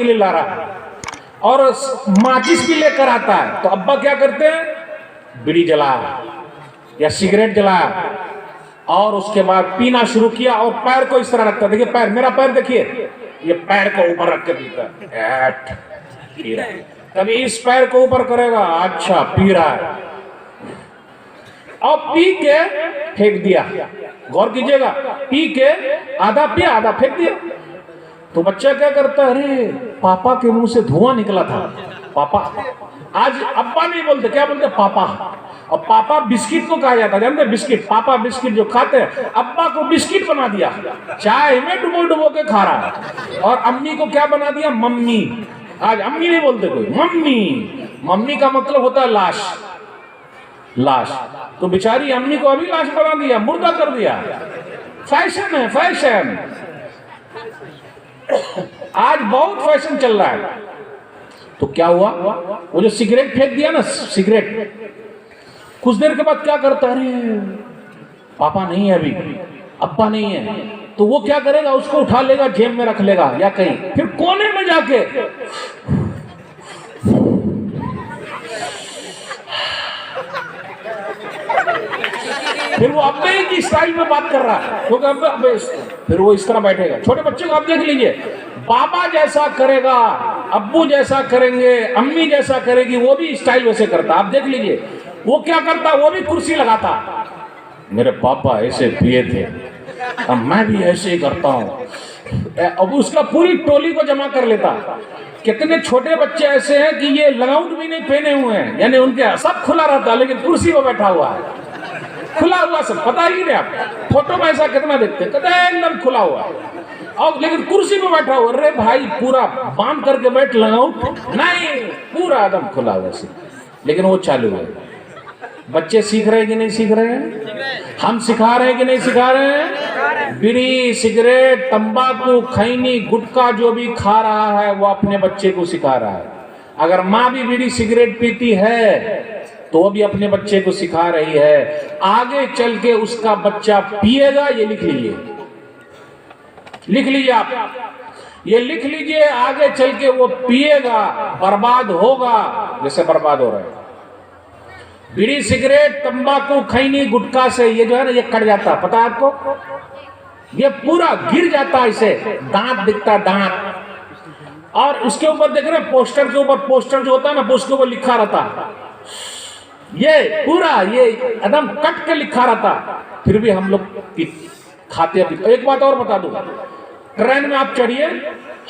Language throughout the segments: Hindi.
के लिए ला रहा है और माचिस भी लेकर आता है, तो अब्बा क्या करते हैं, बीड़ी जला या सिगरेट जला और उसके बाद पीना शुरू किया और पैर को इस तरह रखता है। देखिए पैर, मेरा पैर देखिए, ये पैर को ऊपर रख के पीता है। कभी इस पैर को ऊपर करेगा, अच्छा पी रहा है, और पी के फेंक दिया। गौर कीजिएगा, पी के आधा पिया आधा फेंक दिया। तो बच्चा क्या करता है, अरे पापा के मुंह से धुआं निकला था, पापा। आज अब्बा नहीं बोलते, क्या बोलते, पापा। और पापा बिस्किट को कहा जाता है, जानते हैं, बिस्किट, पापा बिस्किट जो खाते हैं, अब्बा को बिस्किट बना दिया, चाय में डुबो डुबो के खा रहा है। और अम्मी को क्या बना दिया, मम्मी। आज अम्मी नहीं बोलते कोई, मम्मी। मम्मी का मतलब होता है लाश, लाश। तो बेचारी अम्मी को अभी लाश बना दिया, मुर्दा कर दिया। फैशन है, फैशन। आज बहुत फैशन चल रहा है। तो क्या हुआ, वो जो सिगरेट फेंक दिया ना, सिगरेट, कुछ देर के बाद क्या करता है, अरे पापा नहीं है अभी, अब्बा नहीं है, तो वो क्या करेगा, उसको उठा लेगा, जेब में रख लेगा या कहीं, फिर कोने में जाके फिर वो अब्बे की स्टाइल में बात कर रहा है, क्योंकि अब्बे फिर वो इस तरह बैठेगा। छोटे बच्चे को आप देख लीजिए, बाबा जैसा करेगा, अब्बू जैसा करेंगे, अम्मी जैसा करेगी, वो भी स्टाइल वैसे करता। आप देख लीजिए वो क्या करता, वो भी कुर्सी लगाता, मेरे पापा ऐसे पिए थे, अब मैं भी ऐसे ही करता हूँ। अब उसका पूरी टोली को जमा कर लेता। कितने छोटे बच्चे ऐसे हैं कि ये लगाउट भी नहीं पहने हुए हैं, यानी उनके सब खुला रहता, लेकिन कुर्सी पर बैठा हुआ है, खुला हुआ सब, पता ही नहीं। आप फोटो में ऐसा कितना देखते हैं, एकदम खुला हुआ है, और लेकिन कुर्सी पे बैठा हुआ। अरे भाई पूरा बांध करके बैठ, लगाउट नहीं, पूरा एकदम खुला हुआ से। लेकिन वो चालू है। बच्चे सीख रहे हैं कि नहीं सीख रहे हैं, हम सिखा रहे हैं कि नहीं सिखा रहे हैं। बीड़ी, सिगरेट, तंबाकू, खैनी, गुटखा जो भी खा रहा है वो अपने बच्चे को सिखा रहा है। अगर माँ भी बीड़ी सिगरेट पीती है तो वो भी अपने बच्चे को सिखा रही है। आगे चल के उसका बच्चा पिएगा, ये लिख लीजिए, लिख लीजिए आप, ये लिख लीजिए, आगे चल के वो पिएगा, बर्बाद होगा जैसे बर्बाद हो रहा है। बीड़ी, सिगरेट, तंबाकू, खैनी, गुटखा से ये जो है ना, ये कट जाता, पता है आपको, ये पूरा गिर जाता, इसे दांत दिखता, दांत। और उसके ऊपर देख रहे हैं, पोस्टर के ऊपर, पोस्टर जो होता है ना, उसके ऊपर लिखा रहता, ये पूरा ये एकदम कट के लिखा रहता। फिर भी हम लोग खाते पीते। एक बात और बता दूं, ट्रेन में आप चढ़िए,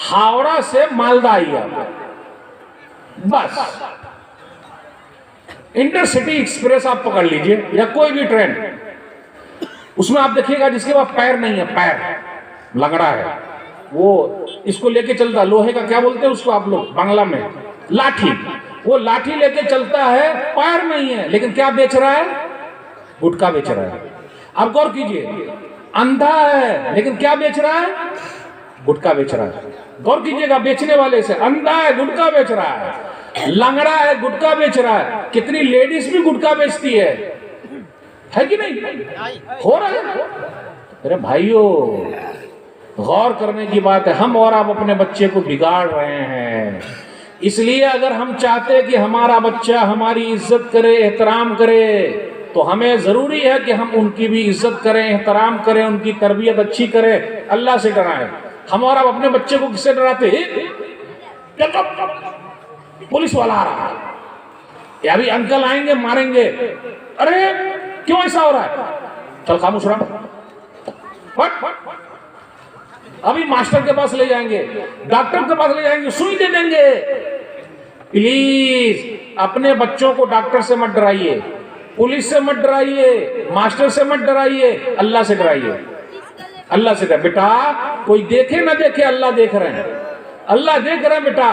हावड़ा से मालदा आइए, बस इंटरसिटी एक्सप्रेस आप पकड़ लीजिए या कोई भी ट्रेन, उसमें आप देखिएगा जिसके पास पैर नहीं है, पैर लंगड़ा है, वो इसको लेके चलता, लोहे का क्या बोलते हैं उसको आप लोग बांग्ला में, लाठी। वो लाठी लेके चलता है, पैर नहीं है, लेकिन क्या बेच रहा है, गुटखा बेच रहा है। अब गौर कीजिए, अंधा है लेकिन क्या बेच रहा है, गुटखा बेच रहा है। गौर कीजिएगा, बेचने वाले से, अंधा है गुटखा बेच रहा है, लंगड़ा है गुटखा बेच रहा है। कितनी लेडीज भी गुटखा बेचती है कि नहीं, हो रहा है। अरे भाइयों, गौर करने की बात है। हम और आप अपने बच्चे को बिगाड़ रहे हैं। इसलिए अगर हम चाहते हैं कि हमारा बच्चा हमारी इज्जत करे, एहतराम करे, तो हमें जरूरी है कि हम उनकी भी इज्जत करें, एहतराम करें, उनकी तरबियत अच्छी करें, अल्लाह से डराएं। हम और आप अपने बच्चे को किससे डराते हैं, पुलिस वाला आ रहा है, या अभी अंकल आएंगे मारेंगे, अरे क्यों ऐसा हो रहा है, चल खामोश रहा, अभी मास्टर के पास ले जाएंगे, डॉक्टर के पास ले जाएंगे, सुई दे देंगे। प्लीज अपने बच्चों को डॉक्टर से मत डराइए, पुलिस से मत डराइए, मास्टर से मत डराइए, अल्लाह से डराइए। अल्लाह से डराइए। बेटा कोई देखे ना देखे, अल्लाह देख रहे हैं, अल्लाह देख रहे हैं। बेटा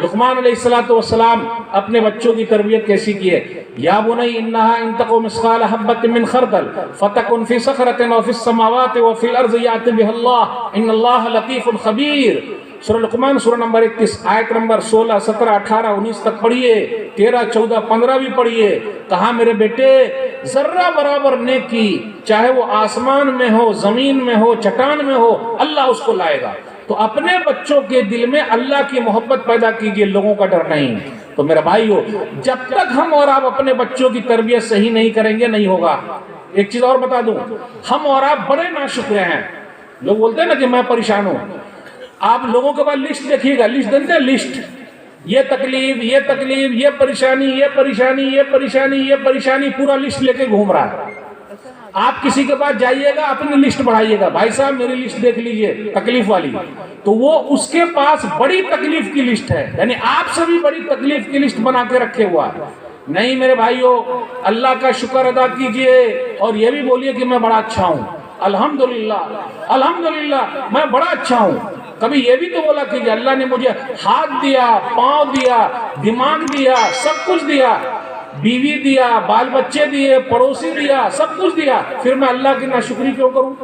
लुकमान अलैहिस्सलातु वस्सलाम अपने बच्चों की तरबियत कैसी की है, या बुनई इन्नहा इन तकु मिस्काल हब्बतिन मिन खरदल फतकुन फी सखरतिन व फिस समावाति व फिल अर्ज़ि याति बिहल्लाह इन्नल्लाह लतीफुन खबीर। सूरह लुकमान सूरह नंबर 31 आयत नंबर 16, 17, 18, 19 तक पढ़िए, 13, 14, 15 भी पढ़िए। कहा मेरे बेटे जर्रा बराबर नेकी, चाहे वो आसमान में हो, जमीन में हो, चट्टान में हो, अल्लाह उसको लाएगा। तो अपने बच्चों के दिल में अल्लाह की मोहब्बत पैदा कीजिए, लोगों का डर नहीं। तो मेरा भाई हो, जब तक हम और आप अपने बच्चों की तरबियत सही नहीं करेंगे नहीं होगा। एक चीज और बता दूं, हम और आप बड़े नाशुक्र हैं। लोग बोलते हैं ना कि मैं परेशान हूं, आप लोगों के पास लिस्ट देखिएगा, लिस्ट देते हैं, लिस्ट, ये तकलीफ, ये तकलीफ, ये परेशानी, ये परेशानी, ये परेशानी, ये परेशानी, पूरा लिस्ट लेके घूम रहा है। आप किसी के पास जाइएगा, अपनी लिस्ट बढ़ाइएगा, भाई साहब मेरी लिस्ट देख लीजिए तकलीफ वाली, तो वो उसके पास बड़ी तकलीफ की लिस्ट है, यानी आपसे भी बड़ी तकलीफ की लिस्ट बना के रखे हुआ है। नहीं मेरे भाइयों, अल्लाह का शुक्र अदा कीजिए और ये भी बोलिए कि मैं बड़ा अच्छा हूं, अल्हम्दुलिल्लाह अल्हम्दुलिल्लाह मैं बड़ा अच्छा हूं। कभी ये भी तो बोला कीजिए अल्लाह ने मुझे हाथ दिया, पांव दिया, दिमाग दिया, सब कुछ दिया, बीवी दिया, बाल बच्चे दिए, पड़ोसी दिया, सब कुछ दिया, फिर मैं अल्लाह की नाशुक्री क्यों करूं?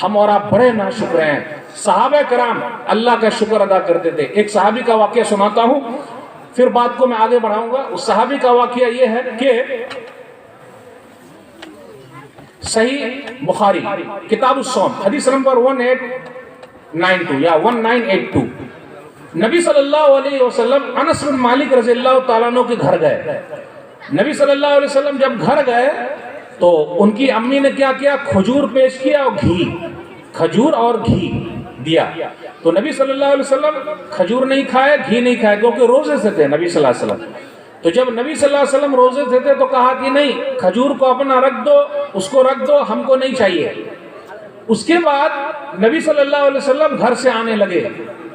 हम और आप बड़े नाशुक्र हैं। सहाबा कराम अल्लाह का शुक्र अदा करते थे। एक सहाबी का वाकया सुनाता हूं, फिर बात को मैं आगे बढ़ाऊंगा। उस सहाबी का वाकया ये है कि सही बुखारी किताब उस-सौम हदीस नंबर 1892 या 1982, नबी सल्लल्लाहु अलैहि वसल्लम अनस बिन मालिक रज़ियल्लाहु ताला अन्हु के घर गए। नबी सल्लल्लाहु अलैहि वसल्लम जब घर गए तो उनकी अम्मी ने क्या किया, खजूर पेश किया और घी, खजूर और घी दिया। तो नबी सल्लल्लाहु अलैहि वसल्लम खजूर नहीं खाए, घी नहीं खाए, क्योंकि रोजे से थे नबी सल्लल्लाहु अलैहि वसल्लम। तो जब नबी सल्लल्लाहु अलैहि वसल्लम रोजे से थे तो कहा कि नहीं, खजूर को अपना रख दो, उसको रख दो, हमको नहीं चाहिए। उसके बाद नबी सल्लल्लाहु अलैहि वसल्लम घर से आने लगे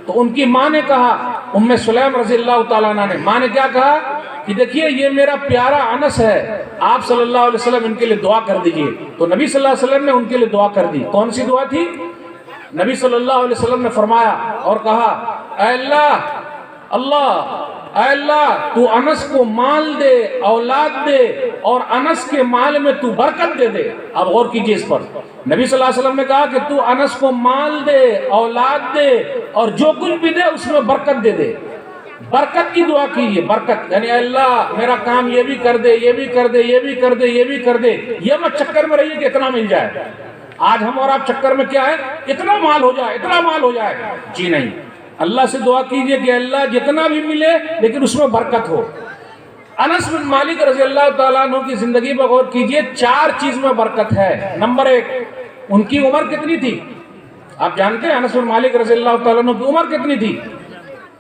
तो उनकी माँ ने कहा, उम्मे सुलैम रज़ियल्लाहु ताला अन्हा ने, माँ ने क्या कहा कि देखिए ये मेरा प्यारा अनस है, आप सल्लल्लाहु अलैहि वसल्लम इनके लिए दुआ कर दीजिए। तो नबी सल्लल्लाहु अलैहि वसल्लम ने उनके लिए दुआ कर दी। कौन सी दुआ थी? नबी सल्लल्लाहु अलैहि वसल्लम ने फरमाया और कहा, ऐ अल्लाह तू अनस को माल दे, औलाद दे और अनस के माल में तू बरकत दे दे। अब गौर कीजिए इस पर, नबी सल्लल्लाहु अलैहि वसल्लम ने कहा कि तू अनस को माल दे, औलाद दे और जो कुछ भी दे उसमें बरकत दे दे। बरकत की दुआ कीजिए, बरकत यानी अल्लाह मेरा काम ये भी कर दे, ये भी कर दे, ये भी कर दे, ये भी कर दे। ये मत चक्कर में रहिए कि इतना मिल जाए। आज हम और आप चक्कर में क्या है, इतना माल हो जाए, इतना माल हो जाए। जी नहीं, अल्लाह से दुआ कीजिए कि अल्लाह जितना भी मिले लेकिन उसमें बरकत हो। अनस बिन मालिक रज़ियल्लाहु ताला अन्हु की जिंदगी पर गौर कीजिए, 4 चीज में बरकत है। नंबर 1, उनकी उम्र कितनी थी? आप जानते हैं अनस बिन मालिक रज़ियल्लाहु ताला अन्हु की उम्र कितनी थी?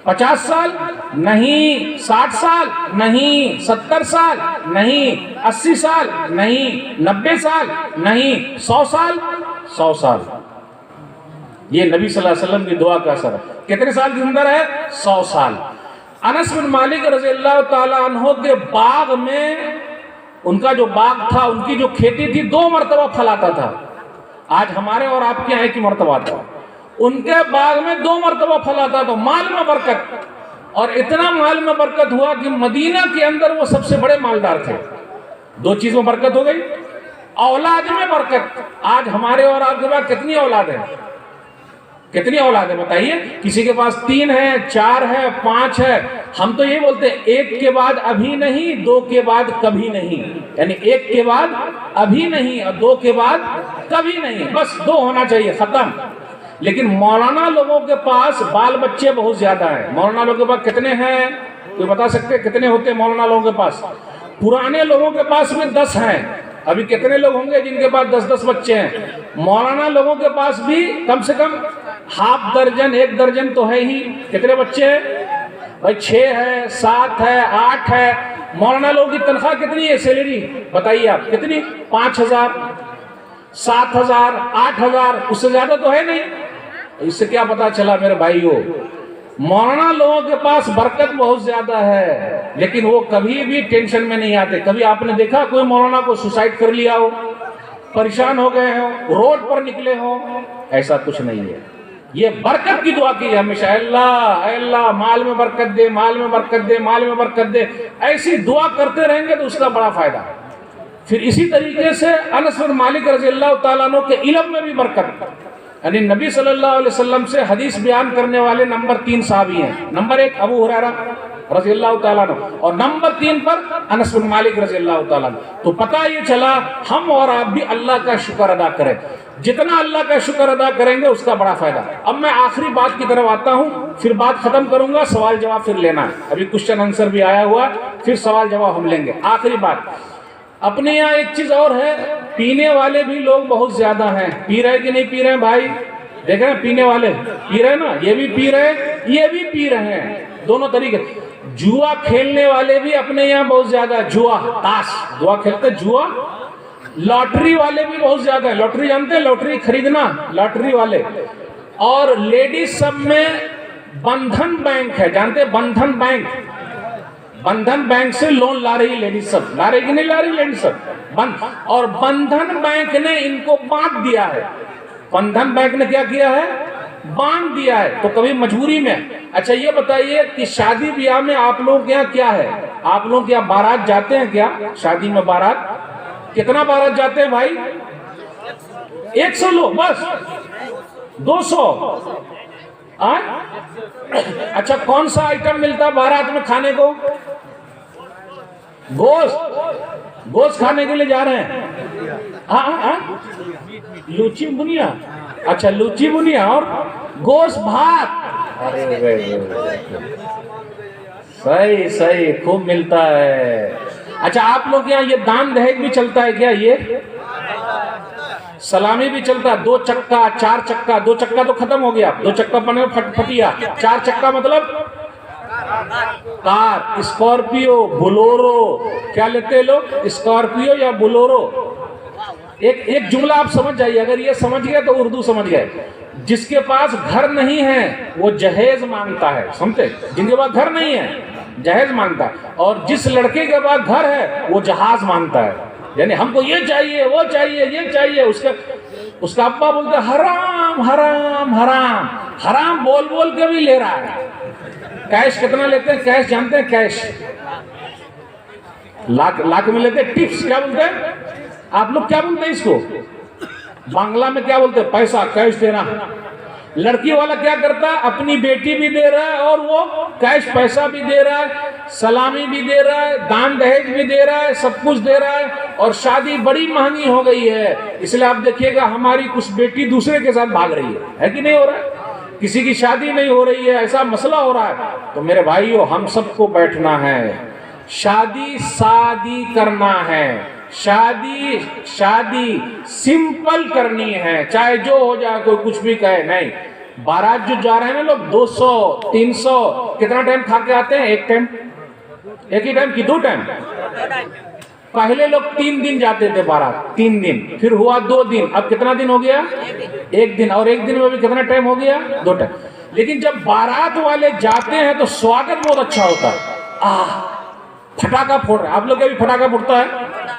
50 साल नहीं, 60 साल नहीं, 70 साल नहीं, 80 साल नहीं, 90 साल नहीं, 100 साल, 100 साल। ये नबी सल्लल्लाहु अलैहि वसल्लम की दुआ का असर है। कितने साल के अंदर है? 100 साल। अनस बिन मालिक रज़ियल्लाहु ताला अन्हु के बाग में, उनका जो बाग था, उनकी जो खेती थी, 2 मरतबा फल आता था। आज हमारे और आपके यहाँ की मरतबा आता, उनके बाग में 2 मरतबा फल आता था। माल में बरकत, और इतना माल में बरकत हुआ कि मदीना के अंदर वो सबसे बड़े मालदार थे। 2 चीज में बरकत हो गई। औलाद में बरकत, आज हमारे और आपके पास कितनी औलाद है? कितनी औलाद है बताइए? किसी के पास 3 है, 4 है, 5 है। हम तो ये बोलते हैं 1 के बाद अभी नहीं, 2 के बाद कभी नहीं, यानी 1 के बाद अभी नहीं और 2 के बाद कभी नहीं, बस 2 होना चाहिए, खत्म। लेकिन मौलाना लोगों के पास बाल बच्चे बहुत ज्यादा हैं। मौलाना लोगों के पास कितने हैं? कोई बता सकते कितने होते हैं मौलाना लोगों के पास? पुराने लोगों के पास में 10 हैं। अभी कितने लोग होंगे जिनके पास 10-10 बच्चे हैं? मौलाना लोगों के पास भी कम से कम हाफ दर्जन, 1 दर्जन तो है ही। कितने बच्चे हैं भाई? 6 है, 7 है, 8 है। मौलाना लोगों की तनख्वाह कितनी है, सैलरी बताइए आप कितनी? 5,000, 7,000, 8,000, उससे ज्यादा तो है नहीं। इससे क्या पता चला मेरे भाइयों, मौलाना लोगों के पास बरकत बहुत ज्यादा है, लेकिन वो कभी भी टेंशन में नहीं आते। कभी आपने देखा कोई मौलाना को सुसाइड कर लिया हो, परेशान हो गए हो, रोड पर निकले हो? ऐसा कुछ नहीं है। ये बरकत की दुआ की हमेशा, अल्लाह अल्लाह माल में बरकत दे, माल में बरकत दे, माल में बरकत दे। ऐसी दुआ करते रहेंगे तो उसका बड़ा फायदा है। फिर इसी तरीके से अनस बिन मालिक रज़ियल्लाहु ताला अन्हु के इल्म में भी बरकत, यानी नबी सल्लल्लाहु अलैहि वसल्लम से हदीस बयान करने वाले नंबर 3 सहाबी हैं। नंबर 1 अबू हुरैरा रज़ियल्लाहु ताला अन्हु और नंबर 3 पर अनस बिन मालिक रज़ियल्लाहु ताला अन्हु। तो पता ये चला हम और आप भी अल्लाह का शुक्र अदा करें। जितना अल्लाह का शुक्र अदा करेंगे उसका बड़ा फायदा। अब मैं आखिरी बात की तरफ आता हूं, फिर बात खत्म करूंगा, सवाल जवाब फिर लेना है। अभी क्वेश्चन आंसर भी आया हुआ, फिर सवाल जवाब हम लेंगे। आखिरी बात, अपने यहाँ एक चीज और है, पीने वाले भी लोग बहुत ज्यादा हैं। पी रहे कि नहीं पी रहे हैं भाई? देख रहे हैं पीने वाले पी रहे हैं ना, ये भी पी रहे हैं, ये भी पी रहे हैं, दोनों तरीके। जुआ खेलने वाले भी अपने यहाँ बहुत ज्यादा, जुआ ताश जुआ खेलते, जुआ। लॉटरी वाले भी बहुत ज्यादा है, लॉटरी जानते हैं, लॉटरी खरीदना, लॉटरी वाले। और लेडीज सब में बंधन बैंक है, जानते हैं बंधन बैंक? बंधन बैंक से लोन ला रही लेडीज सब, ला रही कि नहीं ला रही लेडीज सब बंद। और बंधन बैंक ने इनको बांट दिया है, बंधन बैंक ने क्या किया है? बांध दिया है। तो कभी मजबूरी में, अच्छा ये बताइए कि शादी ब्याह में आप लोग के यहाँ क्या है? आप लोग क्या बारात जाते हैं क्या? शादी में बारात, कितना बारात जाते हैं भाई? 100 लोग बस, 200? अच्छा कौन सा आइटम मिलता है बारात में खाने को? गोश्त, गोश्त खाने के लिए जा रहे हैं। हाँ, लूची बुनिया, अच्छा लूची बुनिया और गोश्त भात। अरे सही सही, खूब मिलता है। अच्छा आप लोग यहाँ ये दान दहेज भी चलता है क्या? ये सलामी भी चलता है? 2 चक्का 4 चक्का, 2 चक्का तो खत्म हो गया, 2 चक्का बने फटिया, 4 चक्का मतलब कार, स्कॉर्पियो, बोलोरो। क्या लेते हैं लोग, स्कॉर्पियो या बोलोरो? एक जुमला आप समझ जाइए, अगर ये समझ गए तो उर्दू समझ गए। जिसके पास घर नहीं है वो जहेज मांगता है, समझते? जिनके पास घर नहीं है जहेज मांगता है, और जिस लड़के के पास घर है वो जहाज मांगता है। यानी हमको ये चाहिए, वो चाहिए, ये चाहिए। उसका अब्बा बोलता है हराम हराम हराम, हराम बोल बोल के भी ले रहा है। कैश कितना लेते हैं? कैश जानते हैं? कैश लाख में लेते हैं। टिप्स क्या बोलते हैं आप लोग? क्या बोलते हैं इसको बांग्ला में? क्या बोलते हैं? पैसा, कैश देना। लड़की वाला क्या करता है? अपनी बेटी भी दे रहा है और वो कैश पैसा भी दे रहा है, सलामी भी दे रहा है, दान दहेज भी दे रहा है, सब कुछ दे रहा है। और शादी बड़ी महंगी हो गई है, इसलिए आप देखिएगा हमारी कुछ बेटी दूसरे के साथ भाग रही है कि नहीं हो रहा है? किसी की शादी नहीं हो रही है, ऐसा मसला हो रहा है। तो मेरे भाइयों, हम सबको बैठना है, शादी करना है, शादी सिंपल करनी है, चाहे जो हो जाए, कोई कुछ भी कहे नहीं। बारात जो जा रहे हैं ना लोग, 200 300, कितना टाइम खा के आते हैं? एक टाइम, एक ही टाइम की 2 टाइम? पहले लोग 3 दिन जाते थे बारात, 3 दिन, फिर हुआ 2 दिन, अब कितना दिन हो गया? 1 दिन। और 1 दिन में भी कितना टाइम हो गया? 2 टाइम। लेकिन जब बारात वाले जाते हैं तो स्वागत बहुत अच्छा होता है। फटाका फोड़ रहे हैं आप लोग, भी फटाका फूटता है?